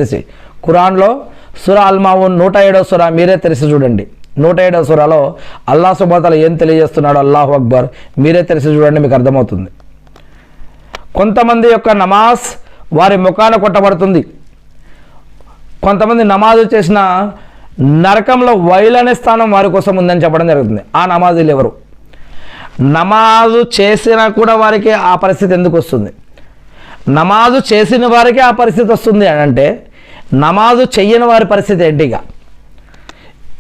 తెలిసి ఖురాన్లో సూరా అల్ మాఊన్ 107వ సూరా మీరే తెరిచి చూడండి. 107వ సూరాలో అల్లాహ్ సుబ్హానహు వ తఆలా ఏం తెలియజేస్తున్నాడో అల్లాహు అక్బర్ మీరే తెరిచి చూడండి, మీకు అర్థమవుతుంది. కొంతమంది యొక్క నమాజ్ వారి ముఖాన కొట్టబడుతుంది. కొంతమంది నమాజు చేసిన నరకంలో వైలనే స్థానం వారి కోసం ఉందని చెప్పడం జరుగుతుంది. ఆ నమాజులు ఎవరు? నమాజు చేసినా కూడా వారికి ఆ పరిస్థితి ఎందుకు వస్తుంది? నమాజు చేసిన వారికి ఆ పరిస్థితి వస్తుంది అని అంటే నమాజు చెయ్యని వారి పరిస్థితి ఏంటిగా?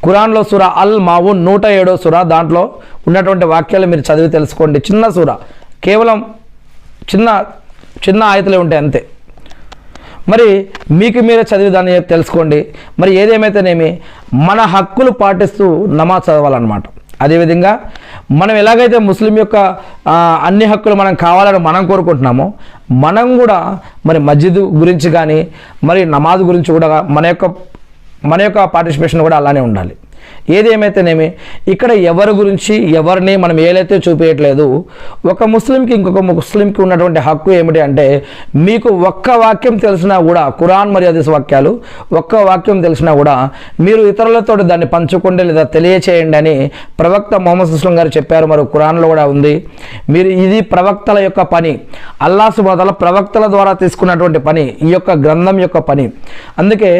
ఖురాన్లో సూరా అల్ మాఊన్ 107వ సూరా, దాంట్లో ఉన్నటువంటి వాక్యాలు మీరు చదివి తెలుసుకోండి. చిన్న సూరా, కేవలం చిన్న ఆయతలే ఉంటాయి అంతే. మరి మీకు మీరే చదివి దాన్ని తెలుసుకోండి. మరి ఏదేమైతేనేమి మన హక్కులు పాటిస్తూ నమాజ్ చదవాలన్నమాట. అదేవిధంగా మనం ఎలాగైతే ముస్లిం యొక్క అన్ని హక్కులు మనం కావాలని మనం కోరుకుంటున్నామో, మనం కూడా మరి మస్జిద్ గురించి కానీ మరి నమాజ్ గురించి కూడా మన యొక్క పార్టిసిపేషన్ కూడా అలానే ఉండాలి. ఏదేమైతేనేమి ఇక్కడ ఎవరి గురించి ఎవరిని మనం ఏలైతే చూపించట్లేదు. ఒక ముస్లింకి ఇంకొక ముస్లింకి ఉన్నటువంటి హక్కు ఏమిటి అంటే, మీకు ఒక్క వాక్యం తెలిసినా కూడా, ఖురాన్ మరియు హదీస్ వాక్యాలు ఒక్క వాక్యం తెలిసినా కూడా మీరు ఇతరులతో దాన్ని పంచుకోండి లేదా తెలియచేయండి అని ప్రవక్త ముహమ్మద్ సుస్లం గారు చెప్పారు. మరి ఖురాన్లో కూడా ఉంది. మీరు ఇది ప్రవక్తల యొక్క పని, అల్లాహ్ సుబ్హానహు వ తఆలా ప్రవక్తల ద్వారా తీసుకున్నటువంటి పని, ఈ యొక్క గ్రంథం యొక్క పని. అందుకే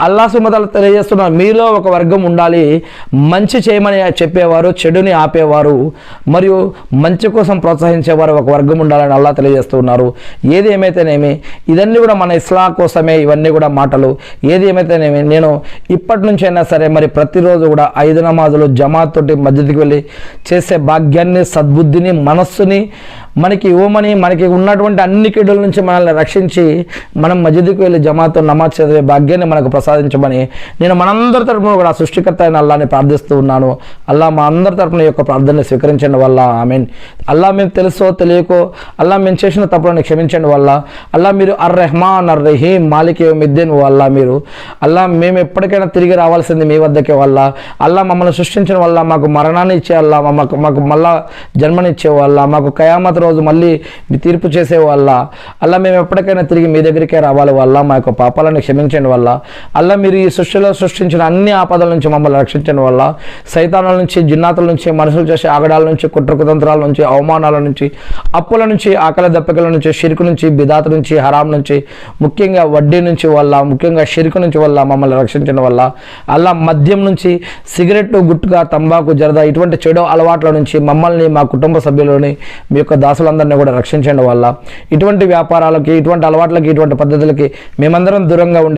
అల్లాహ్ సుబ్హానహు వ తఆలా తెలియజేస్తున్నారు, మీలో ఒక వర్గం ఉండాలి, మంచి చేయమని చెప్పేవారు, చెడుని ఆపేవారు, మరియు మంచి కోసం ప్రోత్సహించేవారు ఒక వర్గం ఉండాలని అల్లాహ్ తెలియజేస్తూ ఉన్నారు. ఏది ఏమైతేనేమి ఇదన్నీ కూడా మన ఇస్లాం కోసమే, ఇవన్నీ కూడా మాటలు. ఏది ఏమైతేనేమి నేను ఇప్పటి నుంచైనా సరే మరి ప్రతిరోజు కూడా 5 నమాజులు జమాత్ తోటి మస్జిద్కి వెళ్ళి చేసే భాగ్యాన్ని, సద్బుద్ధిని, మనస్సుని మనకి ఇవ్వమని, మనకి ఉన్నటువంటి అన్ని కీడుల నుంచి మనల్ని రక్షించి మనం మస్జిద్కి వెళ్ళి జమాత్తో నమాజ్ చదివే భాగ్యాన్ని మనకు ప్రసాదించమని నేను మనందరి తరపున కూడా సృష్టికర్త అయిన అల్లాహ్ని ప్రార్థిస్తూ ఉన్నాను. అల్లాహ్ మా అందరి తరపున యొక్క ప్రార్థనని స్వీకరించండి వల్ల ఆమీన్. అల్లాహ్ మేము తెలుసో తెలియకో అల్లాహ్ మేము చేసిన తప్పులను క్షమించండి వల్ల. అల్లాహ్ మీరు అర్ రెహమాన్ అర్ రహీం మాలిక్ యౌమిద్దీన్ వల్ల. మీరు అల్లాహ్ మేము ఎప్పటికైనా తిరిగి రావాల్సింది మీ వద్దకే వల్ల. అల్లాహ్ మమ్మల్ని సృష్టించిన వల్ల, మాకు మరణాన్ని ఇచ్చే వల్ల, మాకు మళ్ళా జన్మనిచ్చే వల్ల, మాకు కయామత్ రోజు మళ్ళీ మీ తీర్పు చేసే వల్ల. అల్లాహ్ మేము ఎప్పటికైనా తిరిగి మీ దగ్గరికే రావాలి వల్ల. మా యొక్క పాపాలను క్షమించండి వల్ల. అల్లాహ్ మీరు ఈ సృష్టిలో సృష్టించిన అన్ని ఆపదల నుంచి మమ్మల్ని రక్షించండి వల్ల. సైతానాల నుంచి, జిన్నాతుల నుంచి, మనుషులు చేసే ఆగడాల నుంచి, కుట్రకుతంత్రాల నుంచి, అవమానాల నుంచి, అప్పుల నుంచి, ఆకలి దప్పికల నుంచి, షిర్కు నుంచి, బిదాత్ నుంచి, హరాం నుంచి, ముఖ్యంగా వడ్డీ నుంచి వల్ల, ముఖ్యంగా షిర్కు నుంచి వల్ల మమ్మల్ని రక్షించడం వల్ల. అల్లా మద్యం నుంచి, సిగరెట్, గుట్కా, తంబాకు, జరదా ఇటువంటి చెడు అలవాట్ల నుంచి మమ్మల్ని, మా కుటుంబ సభ్యులని, మీ యొక్క దాసులందరినీ కూడా రక్షించండి వల్ల. ఇటువంటి వ్యాపారాలకి, ఇటువంటి అలవాట్లకి, ఇటువంటి పద్ధతులకి మేమందరం దూరంగా ఉండి